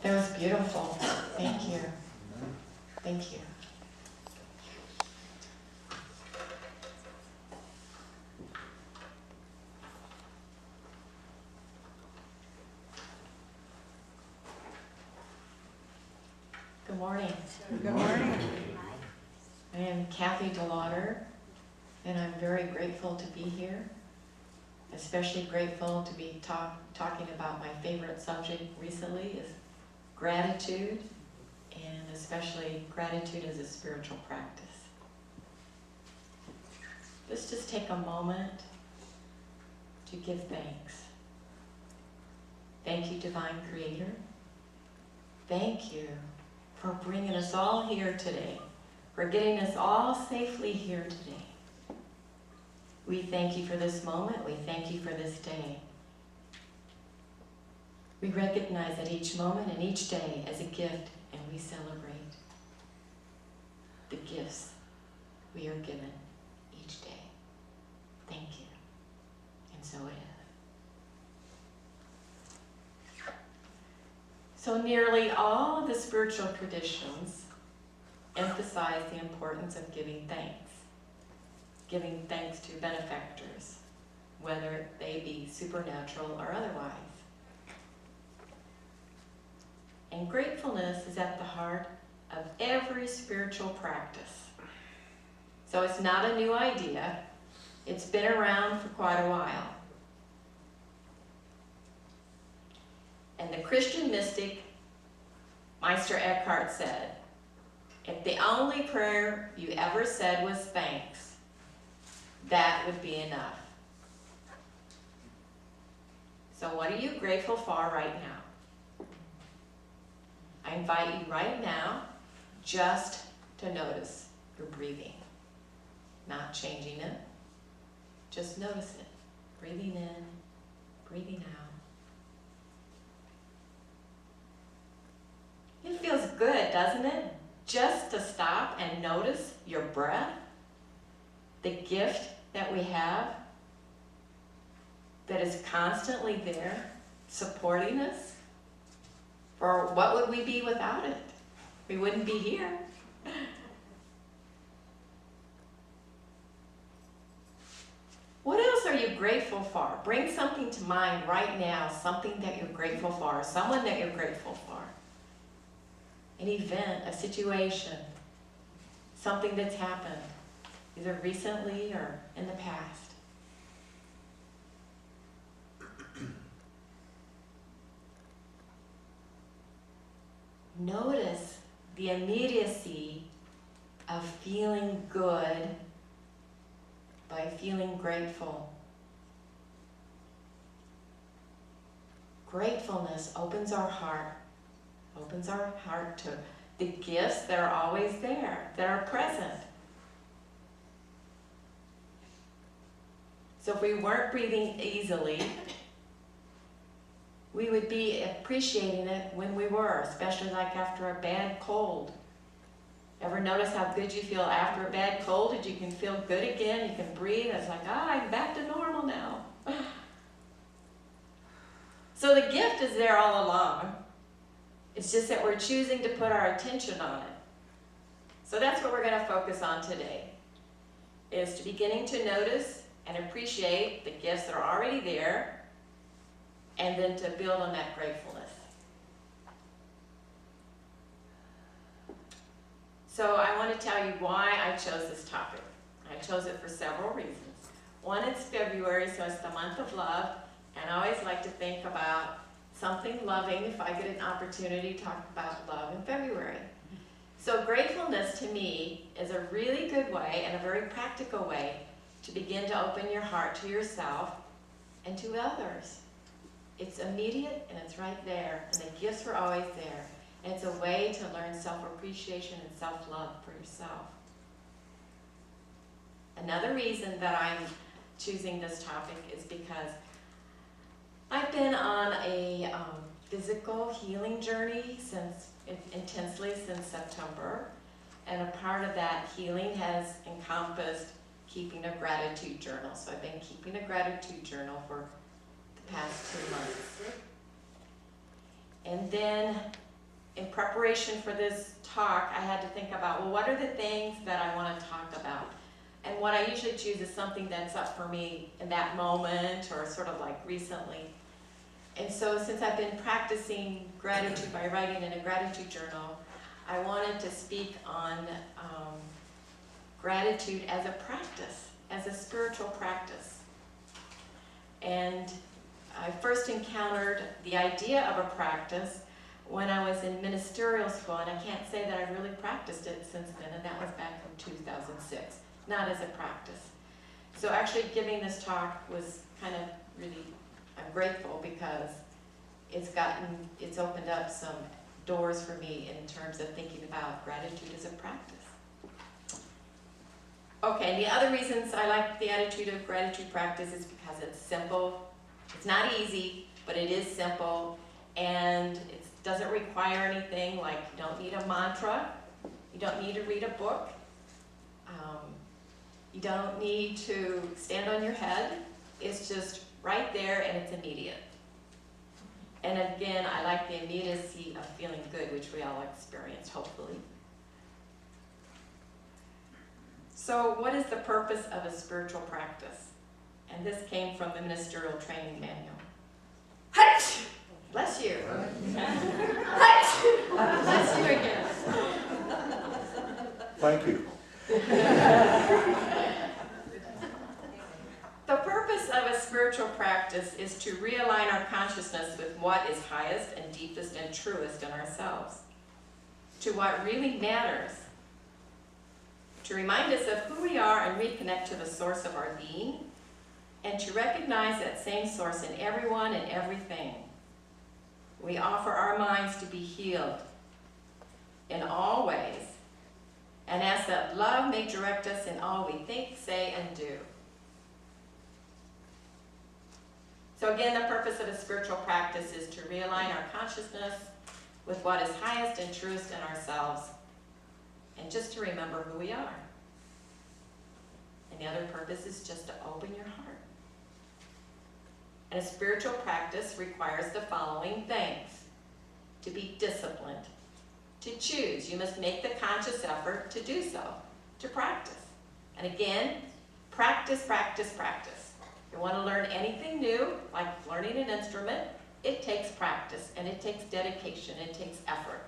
That was beautiful. Thank you. Thank you. Good morning. Good morning. I am Cathy DeLauter, and I'm very grateful to be here. Especially grateful to be talking about my favorite subject recently is gratitude, and especially gratitude as a spiritual practice. Let's just take a moment to give thanks. Thank you, Divine Creator. Thank you for bringing us all here today, for getting us all safely here today. We thank you for this moment. We thank you for this day. We recognize that each moment and each day as a gift, and we celebrate the gifts we are given each day. Thank you. And so it is. So nearly all of the spiritual traditions emphasize the importance of giving thanks. Giving thanks to benefactors, whether they be supernatural or otherwise. And gratefulness is at the heart of every spiritual practice. So it's not a new idea. It's been around for quite a while. And the Christian mystic Meister Eckhart said, if the only prayer you ever said was thanks, that would be enough. So what are you grateful for right now? I invite you right now just to notice your breathing. Not changing it. Just notice it. Breathing in, breathing out. It feels good, doesn't it? Just to stop and notice your breath. The gift that we have that is constantly there supporting us. For what would we be without it? We wouldn't be here. What else are you grateful for? Bring something to mind right now, something that you're grateful for, someone that you're grateful for. An event, a situation, something that's happened, either recently or in the past. Notice the immediacy of feeling good by feeling grateful. Gratefulness opens our heart to the gifts that are always there, that are present. So if we weren't breathing easily, we would be appreciating it when we were, especially like after a bad cold. Ever notice how good you feel after a bad cold? And you can feel good again, you can breathe, it's like, I'm back to normal now. So the gift is there all along. It's just that we're choosing to put our attention on it. So that's what we're going to focus on today, is to beginning to notice and appreciate the gifts that are already there, and then to build on that gratefulness. So I want to tell you why I chose this topic. I chose it for several reasons. One, it's February, so it's the month of love, and I always like to think about something loving if I get an opportunity to talk about love in February. So gratefulness to me is a really good way and a very practical way to begin to open your heart to yourself and to others. It's immediate and it's right there, and the gifts are always there. And it's a way to learn self-appreciation and self-love for yourself. Another reason that I'm choosing this topic is because I've been on a physical healing journey intensely since September, and a part of that healing has encompassed keeping a gratitude journal. So I've been keeping a gratitude journal for the past 2 months. And then in preparation for this talk, I had to think about, well, what are the things that I want to talk about? And what I usually choose is something that's up for me in that moment or sort of like recently. And so since I've been practicing gratitude by writing in a gratitude journal, I wanted to speak on gratitude as a practice, as a spiritual practice. And I first encountered the idea of a practice when I was in ministerial school, and I can't say that I've really practiced it since then, and that was back in 2006, not as a practice. So actually giving this talk was kind of really, I'm grateful because it's opened up some doors for me in terms of thinking about gratitude as a practice. Okay, and the other reasons I like the attitude of gratitude practice is because it's simple. It's not easy, but it is simple, and it doesn't require anything, like you don't need a mantra, you don't need to read a book, you don't need to stand on your head. It's just right there and it's immediate. And again, I like the immediacy of feeling good, which we all experienced, hopefully. So what is the purpose of a spiritual practice? And this came from the ministerial training manual. Hutch! Bless you. Hutch! Bless you again. Thank you. The purpose of a spiritual practice is to realign our consciousness with what is highest and deepest and truest in ourselves, to what really matters, to remind us of who we are and reconnect to the source of our being, and to recognize that same source in everyone and everything. We offer our minds to be healed in all ways, and ask that love may direct us in all we think, say, and do. So again, the purpose of a spiritual practice is to realign our consciousness with what is highest and truest in ourselves, and just to remember who we are. And the other purpose is just to open your heart. And a spiritual practice requires the following things: to be disciplined, to choose. You must make the conscious effort to do so, to practice. And again, practice, practice, practice. If you want to learn anything new, like learning an instrument, it takes practice, and it takes dedication, it takes effort.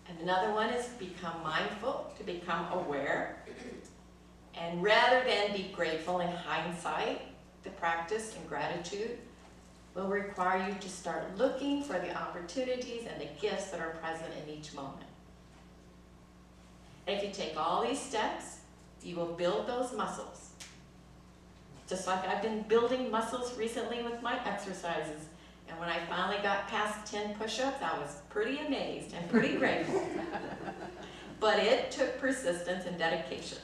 And another one is become mindful, to become aware. And rather than be grateful in hindsight, the practice in gratitude will require you to start looking for the opportunities and the gifts that are present in each moment. And if you take all these steps, you will build those muscles. Just like I've been building muscles recently with my exercises. And when I finally got past 10 push-ups, I was pretty amazed and pretty grateful. But it took persistence and dedication.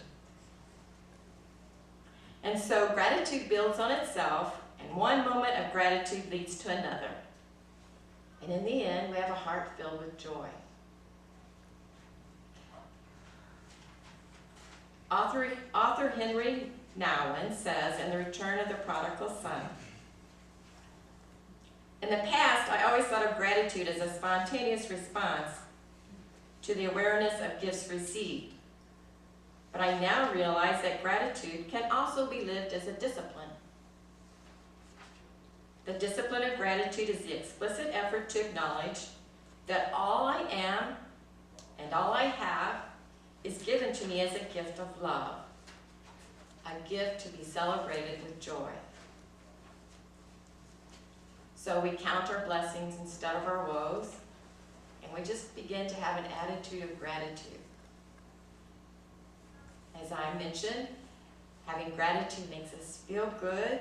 And so gratitude builds on itself, and one moment of gratitude leads to another. And in the end, we have a heart filled with joy. Author Henry Nouwen says in The Return of the Prodigal Son, "In the past, I always thought of gratitude as a spontaneous response to the awareness of gifts received. But I now realize that gratitude can also be lived as a discipline. The discipline of gratitude is the explicit effort to acknowledge that all I am and all I have is given to me as a gift of love, a gift to be celebrated with joy. So we count our blessings instead of our woes, and we just begin to have an attitude of gratitude. As I mentioned, having gratitude makes us feel good,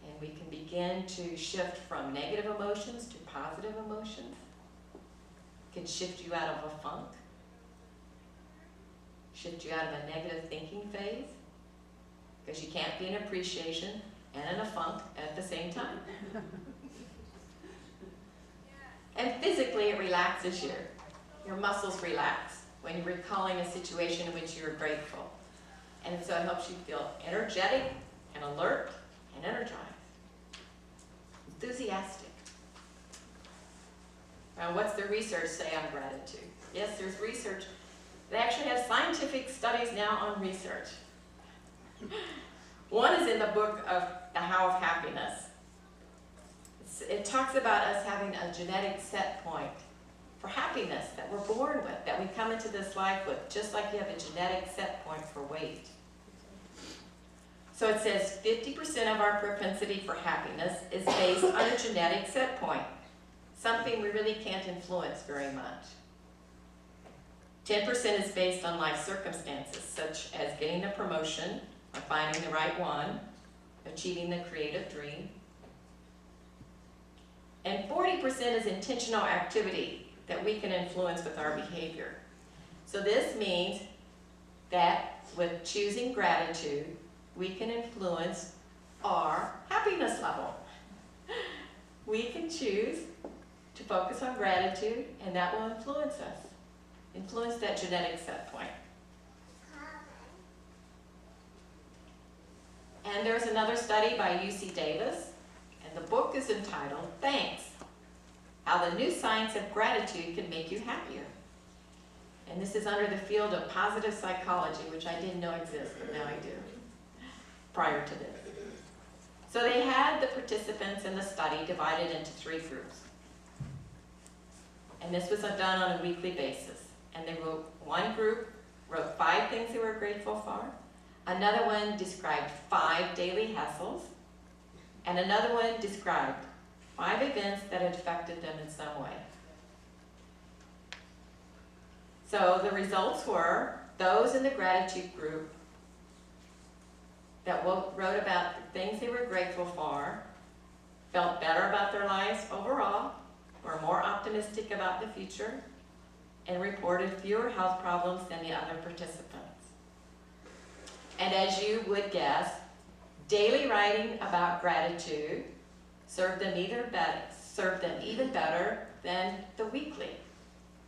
and we can begin to shift from negative emotions to positive emotions. It can shift you out of a funk, shift you out of a negative thinking phase, because you can't be in appreciation and in a funk at the same time. And physically, it relaxes you. Your muscles relax when you're recalling a situation in which you're grateful. And so it helps you feel energetic and alert and energized, enthusiastic. What's the research say on gratitude? Yes, there's research. They actually have scientific studies now on research. One is in the book of The How of Happiness. It talks about us having a genetic set point for happiness that we're born with, that we come into this life with, just like you have a genetic set point for weight. So it says 50% of our propensity for happiness is based on a genetic set point, something we really can't influence very much. 10% is based on life circumstances, such as getting a promotion, or finding the right one, achieving the creative dream. And 40% is intentional activity that we can influence with our behavior. So this means that with choosing gratitude, we can influence our happiness level. We can choose to focus on gratitude, and that will influence us, influence that genetic set point. And there's another study by UC Davis, and the book is entitled, Thanks, How the New Science of Gratitude Can Make You Happier. And this is under the field of positive psychology, which I didn't know existed, but now I do, prior to this. So they had the participants in the study divided into 3 groups. And this was done on a weekly basis. And they one group wrote 5 things they were grateful for. Another one described 5 daily hassles. And another one described 5 events that had affected them in some way. So the results were, those in the gratitude group that wrote about the things they were grateful for, felt better about their lives overall, were more optimistic about the future, and reported fewer health problems than the other participants. And as you would guess, daily writing about gratitude served them even better than the weekly.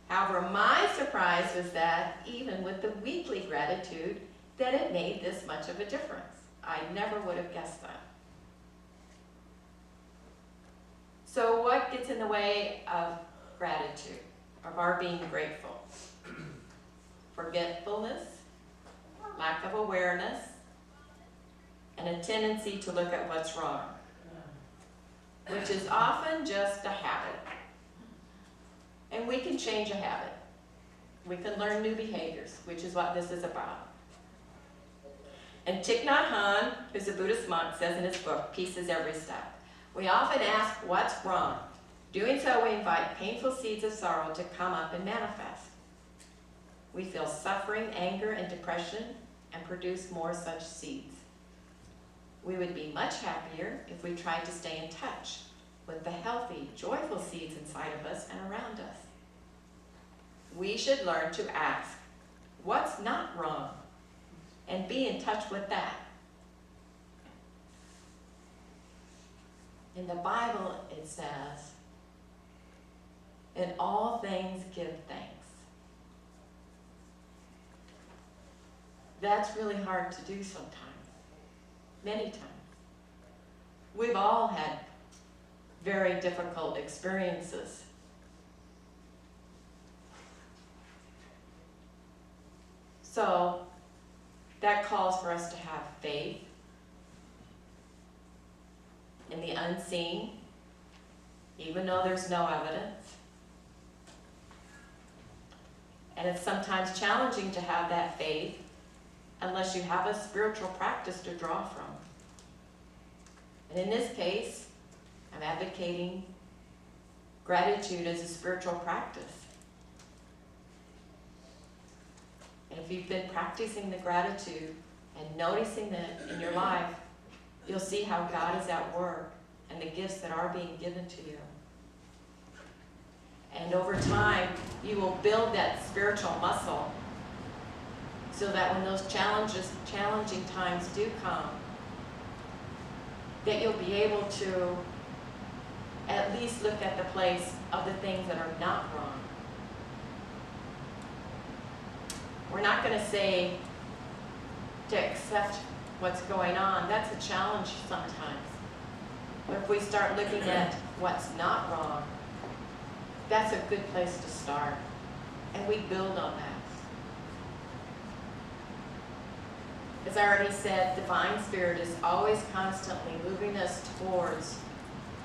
However, my surprise was that even with the weekly gratitude, that it made this much of a difference. I never would have guessed that. So what gets in the way of gratitude, of our being grateful? Forgetfulness, lack of awareness, and a tendency to look at what's wrong, which is often just a habit. And we can change a habit. We can learn new behaviors, which is what this is about. And Thich Nhat Hanh, who's a Buddhist monk, says in his book, Peace is Every Step. We often ask what's wrong. Doing so, we invite painful seeds of sorrow to come up and manifest. We feel suffering, anger, and depression, and produce more such seeds. We would be much happier if we tried to stay in touch with the healthy, joyful seeds inside of us and around us. We should learn to ask, what's not wrong? And be in touch with that. In the Bible, it says, in all things give thanks. That's really hard to do sometimes, many times. We've all had very difficult experiences. So that calls for us to have faith in the unseen, even though there's no evidence. And it's sometimes challenging to have that faith unless you have a spiritual practice to draw from. And in this case, I'm advocating gratitude as a spiritual practice. And if you've been practicing the gratitude and noticing that in your life, you'll see how God is at work and the gifts that are being given to you. And over time, you will build that spiritual muscle so that when those challenging times do come, that you'll be able to at least look at the place of the things that are not wrong. We're not going to say to accept what's going on. That's a challenge sometimes. But if we start looking at what's not wrong, that's a good place to start. And we build on that. As I already said, Divine Spirit is always constantly moving us towards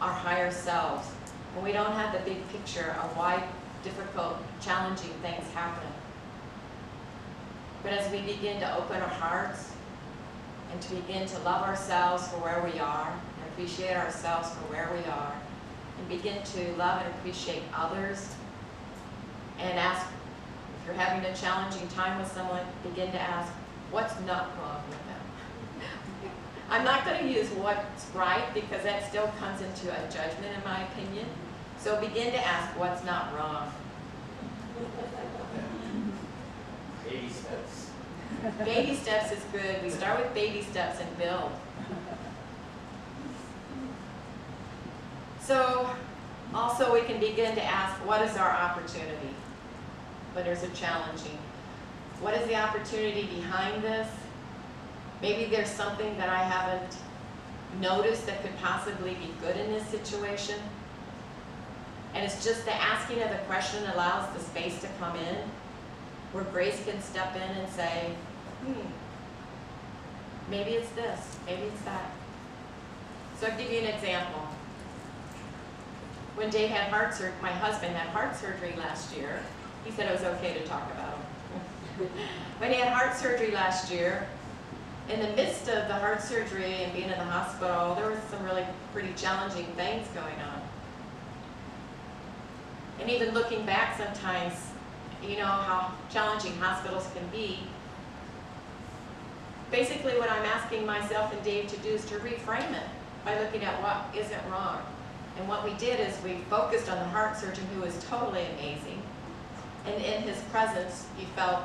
our higher selves. And we don't have the big picture of why difficult, challenging things happen. But as we begin to open our hearts and to begin to love ourselves for where we are and appreciate ourselves for where we are and begin to love and appreciate others and ask, if you're having a challenging time with someone, begin to ask, what's not wrong with them? I'm not going to use what's right because that still comes into a judgment in my opinion. So begin to ask what's not wrong. Baby steps. Baby steps is good. We start with baby steps and build. So also we can begin to ask, what is our opportunity when there's a challenging? What is the opportunity behind this? Maybe there's something that I haven't noticed that could possibly be good in this situation. And it's just the asking of the question allows the space to come in, where grace can step in and say, maybe it's this, maybe it's that. So I'll give you an example. When Dave had heart surgery, my husband had heart surgery last year. He said it was okay to talk about him. When he had heart surgery last year, in the midst of the heart surgery and being in the hospital, there was some really pretty challenging things going on. And even looking back sometimes, you know how challenging hospitals can be. Basically what I'm asking myself and Dave to do is to reframe it by looking at what isn't wrong. And what we did is we focused on the heart surgeon, who was totally amazing. And in his presence, you felt,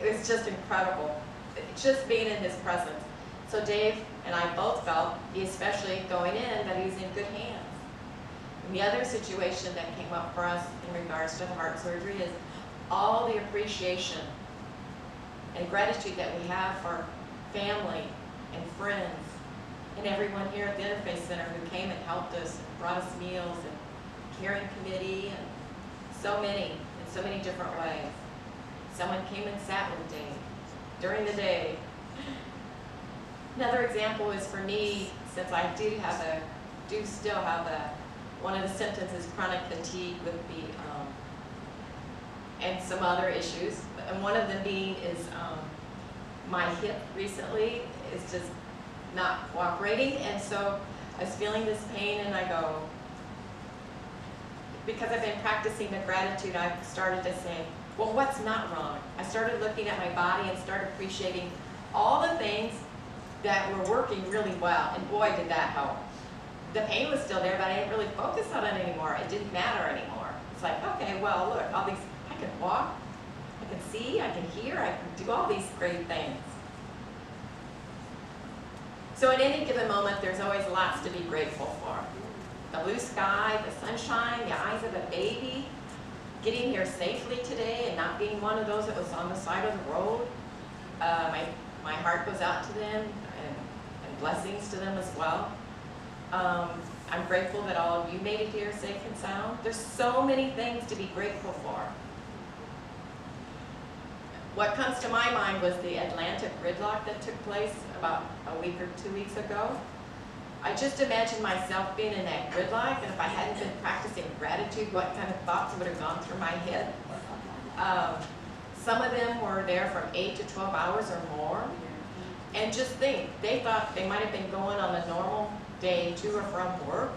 it was just incredible. Just being in his presence. So Dave and I both felt, especially going in, that he was in good hands. And the other situation that came up for us in regards to the heart surgery is all the appreciation and gratitude that we have for family and friends and everyone here at the Interfaith Center who came and helped us and brought us meals and caring committee and so many, in so many different ways. Someone came and sat with Dave during the day. Another example is for me, since I do still have one of the symptoms is chronic fatigue with the, and some other issues. And one of them being is my hip recently is just not cooperating. And so I was feeling this pain and I go, because I've been practicing the gratitude, I've started to say, well, what's not wrong? I started looking at my body and started appreciating all the things that were working really well. And boy, did that help. The pain was still there, but I didn't really focus on it anymore. It didn't matter anymore. It's like, okay, well, look, all these, I can walk, I can see, I can hear, I can do all these great things. So at any given moment, there's always lots to be grateful for. The blue sky, the sunshine, the eyes of a baby, getting here safely today and not being one of those that was on the side of the road. My heart goes out to them and blessings to them as well. I'm grateful that all of you made it here safe and sound. There's so many things to be grateful for. What comes to my mind was the Atlantic gridlock that took place about a week or 2 weeks ago. I just imagined myself being in that gridlock, and if I hadn't been practicing gratitude, what kind of thoughts would have gone through my head. Some of them were there from 8 to 12 hours or more. And just think, they thought they might have been going on a normal day to or from work,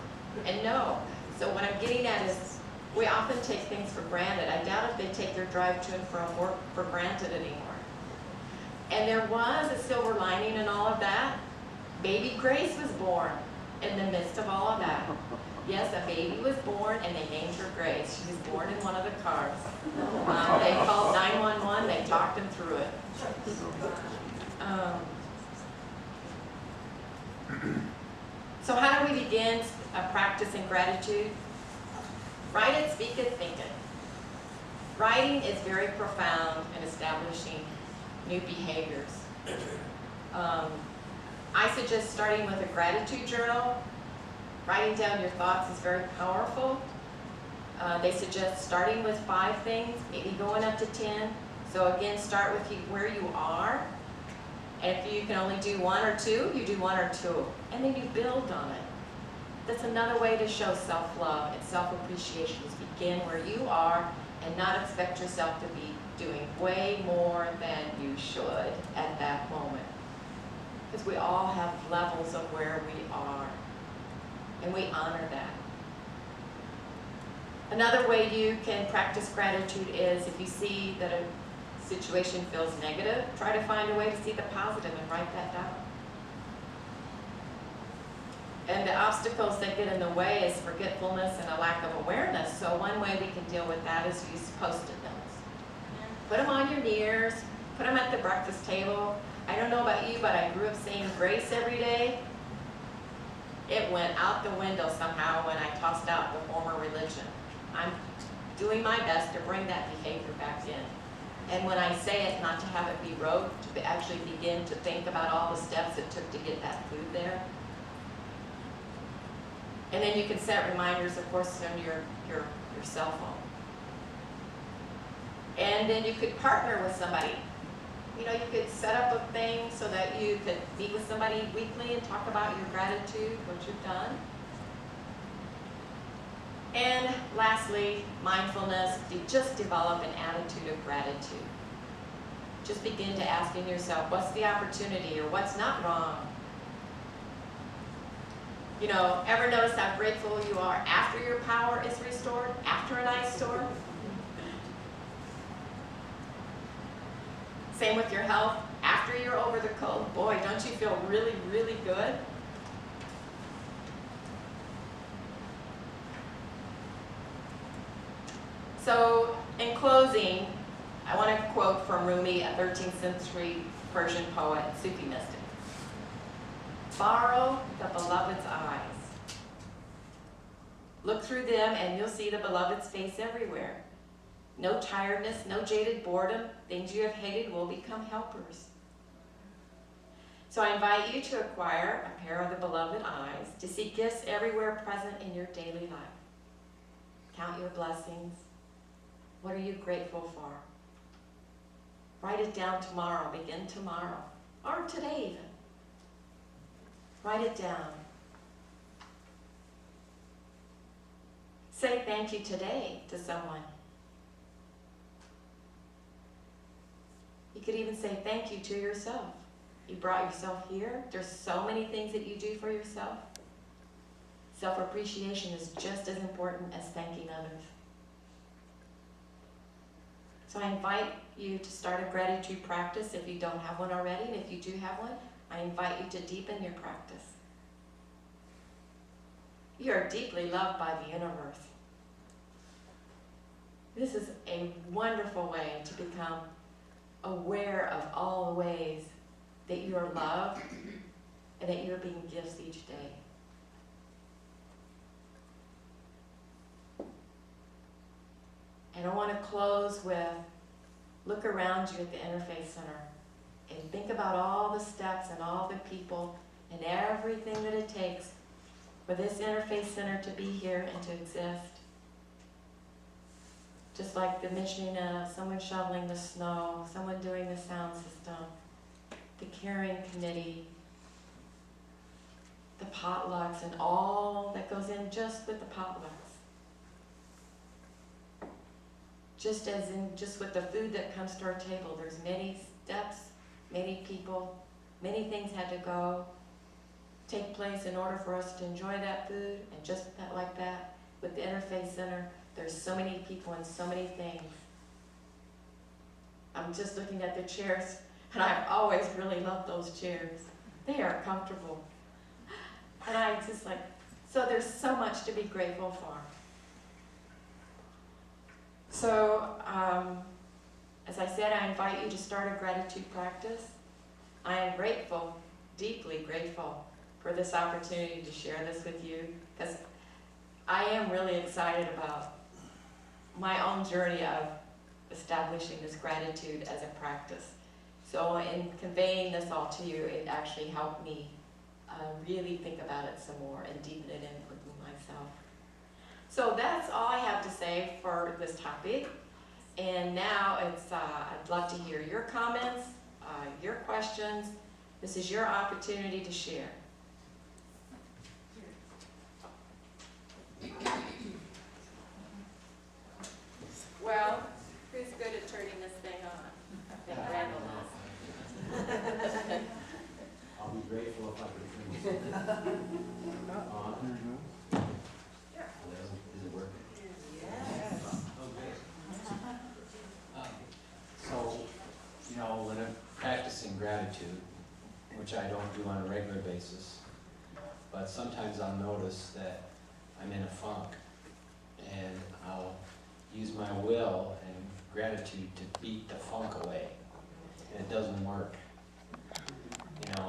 and no. So what I'm getting at is, we often take things for granted. I doubt if they take their drive to and from work for granted anymore. And there was a silver lining in all of that. Baby Grace was born in the midst of all of that. Yes, a baby was born, and they named her Grace. She was born in one of the cars. They called 911. They talked them through it. So how do we begin practicing gratitude? Write it, speak it, think it. Writing is very profound in establishing new behaviors. I suggest starting with a gratitude journal. Writing down your thoughts is very powerful. They suggest starting with 5 things, maybe going up to 10. So again, start with where you are. And if you can only do 1 or 2, you do 1 or 2. And then you build on it. That's another way to show self-love and self-appreciation, is begin where you are and not expect yourself to be doing way more than you should at that moment. Because we all have levels of where we are, and we honor that. Another way you can practice gratitude is if you see that a situation feels negative, try to find a way to see the positive and write that down. And the obstacles that get in the way is forgetfulness and a lack of awareness. So one way we can deal with that is use Post-it notes. Put them on your mirrors, put them at the breakfast table. I don't know about you, but I grew up saying grace every day. It went out the window somehow when I tossed out the former religion. I'm doing my best to bring that behavior back in. And when I say it, not to have it be rote, to actually begin to think about all the steps it took to get that food there. And then you can set reminders, of course, on your cell phone. And then you could partner with somebody. You know, you could set up a thing so that you could meet with somebody weekly and talk about your gratitude, what you've done. And lastly, mindfulness. Just develop an attitude of gratitude. Just begin to asking yourself, what's the opportunity or what's not wrong? You know, ever notice how grateful you are after your power is restored, after an ice storm? Same with your health. After you're over the cold, boy, don't you feel really, really good? So, in closing, I want to quote from Rumi, a 13th century Persian poet, Sufi mystic. Borrow the beloved's eyes. Look through them and you'll see the beloved's face everywhere. No tiredness, no jaded boredom. Things you have hated will become helpers. So I invite you to acquire a pair of the beloved eyes, to see gifts everywhere present in your daily life. Count your blessings. What are you grateful for? Write it down tomorrow. Begin tomorrow. Or today even. Write it down. Say thank you today to someone. You could even say thank you to yourself. You brought yourself here. There's so many things that you do for yourself. Self-appreciation is just as important as thanking others. So I invite you to start a gratitude practice if you don't have one already, and if you do have one, I invite you to deepen your practice. You are deeply loved by the universe. This is a wonderful way to become aware of all the ways that you are loved and that you're being gifts each day. And I want to close with, look around you at the Interfaith Center and think about all the steps and all the people and everything that it takes for this Interfaith Center to be here and to exist. Just like the mission of someone shoveling the snow, someone doing the sound system, the caring committee, the potlucks, and all that goes in just with the potlucks. Just as in, just with the food that comes to our table, there's many steps, many people, many things had to take place in order for us to enjoy that food, and just that, like that, with the Interfaith Center, there's so many people and so many things. I'm just looking at the chairs, and I've always really loved those chairs. They are comfortable. And I just like, so there's so much to be grateful for. So, as I said, I invite you to start a gratitude practice. I am grateful, deeply grateful, for this opportunity to share this with you, because I am really excited about my own journey of establishing this gratitude as a practice. So in conveying this all to you, it actually helped me really think about it some more and deepen it in with myself. So that's all I have to say. say for this topic. And now I'd love to hear your comments, your questions. This is your opportunity to share. Well, who's good at turning this thing on? I think Randall is. I'll be grateful if I can turn this on. Is it working? Yes. So, you know, when I'm practicing gratitude, which I don't do on a regular basis, but sometimes I'll notice that I'm in a funk, and I'll use my will and gratitude to beat the funk away, and it doesn't work. You know,